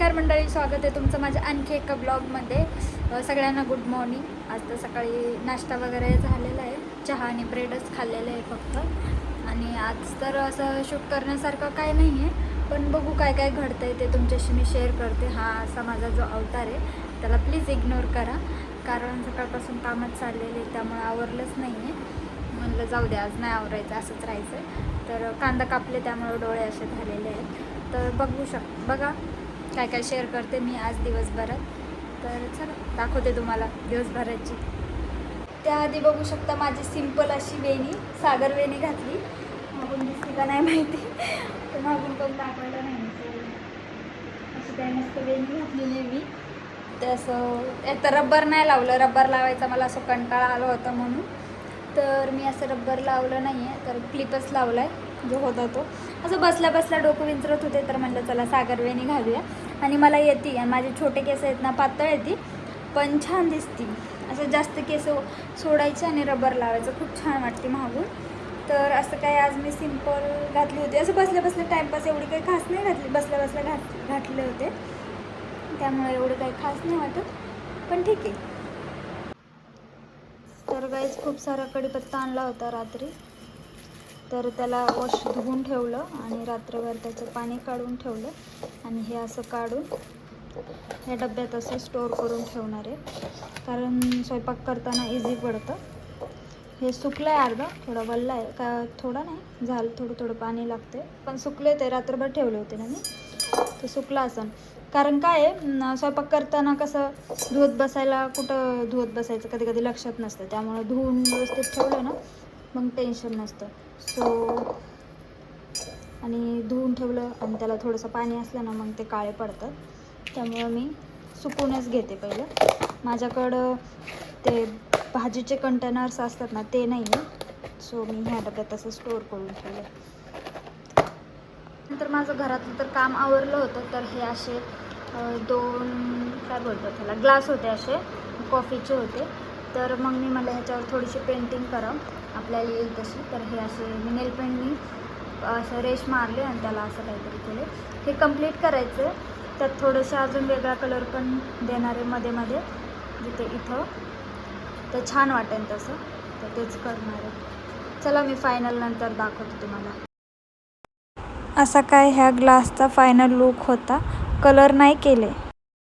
नमस्कार मंडळी, स्वागत आहे तुमचं माझ्या आणखी एका ब्लॉगमध्ये. सगळ्यांना गुड मॉर्निंग. आज तर सकाळी नाश्ता वगैरे झालेला आहे, चहा आणि ब्रेडच खाल्लेलं आहे फक्त. आणि आज तर असं शूट करण्यासारखं काय नाही आहे, पण बघू काय काय घडतं आहे ते तुमच्याशी मी शेअर करते. हा असा माझा जो अवतार आहे त्याला प्लीज इग्नोर करा, कारण सकाळपासून कामच चाललेले आहे, त्यामुळे आवरलंच नाही आहे. म्हणलं जाऊ द्या, आज नाही आवरायचं, असंच राहायचं. तर कांदा कापले त्यामुळे डोळे असे झालेले आहेत. तर बघा काय काय शेअर करते मी आज दिवसभरात. तर चला दाखवते तुम्हाला दिवसभराची. त्याआधी बघू शकता माझी सिंपल अशी वेणी, सागर वेणी घातली. मागून दिसली का नाही माहिती, तर मागून पण दाखवायला नाही. अशी काय मस्त वेणी घातलेली आहे मी. तर असं एक तर रब्बर नाही लावलं, रब्बर लावायचा मला असं कंटाळा आला होता म्हणून. तर मी असं रब्बर लावलं नाही आहे, तर क्लिपच लावला आहे जो होता तो. असं बसल्या बसल्या डोकं विंचरत होते, तर म्हणलं चला सागरवेणी घालूया. आणि मला येते, आणि माझे छोटे केस आहेत ना, पातळ येते पण छान दिसती. असं जास्त केस सोडायचे आणि रबर लावायचं, खूप छान वाटते मागून. तर असं काय आज मी सिंपल घातली होती, असं बसल्या बसल्या टाईमपास, एवढी काही खास नाही घातली, बसल्या बसल्या घातले होते, त्यामुळे एवढं काही खास नाही वाटत, पण ठीक आहे. तर गाईज खूप सारा कढीपत्ता आणला होता रात्री, तर त्याला धुवून ठेवलं आणि रात्रभर त्याचं पाणी काढून ठेवलं. आणि हे असं काढून ह्या डब्यात असं स्टोअर करून ठेवणार आहे, कारण स्वयंपाक करताना इझी पडतं. हे सुकलं आहे, अर्धा थोडा वल्ला आहे का, थोडा नाही झालं, थोडं पाणी लागते, पण सुकले. ते रात्रभर ठेवले होते ना मी, ते सुकलं असं. कारण काय आहे, स्वयंपाक करताना कसं धुवत बसायला, कुठं धुवत बसायचं कधी कधी लक्षात नसतं, त्यामुळे धुवून व्यवस्थित ठेवलं ना मग टेन्शन नसतं. आणि धुवून ठेवलं आणि त्याला थोडंसं पाणी असलं ना मग ते काळे पडतात, त्यामुळं मी सुकूनच घेते पहिलं. माझ्याकडं ते भाजीचे कंटेनर्स असतात ना, ते नाही आहे, सो मी ह्या डब्यात असं स्टोअर करून ठेवलं. नंतर माझं घरातलं तर काम आवरलं होतं, तर हे असे 2 काय बोलतात त्याला, ग्लास होते, असे कॉफीचे होते. तर मग मी मला ह्याच्यावर थोडीशी पेंटिंग करावं, आपल्याला येईल तशी. तर हे असे मी नेल पेंटनी असं रेश मारले आणि त्याला असं काहीतरी केले. हे कंप्लीट करायचं आहे, त्यात थोडंसं अजून वेगळा कलर पण देणार आहे मध्ये मध्ये, जिथे इथं तर छान वाटेल तसं, तर तेच करणार आहे. चला मी फायनल नंतर दाखवते तुम्हाला. असा काय ह्या ग्लासचा फायनल लुक होता. कलर नाही केले,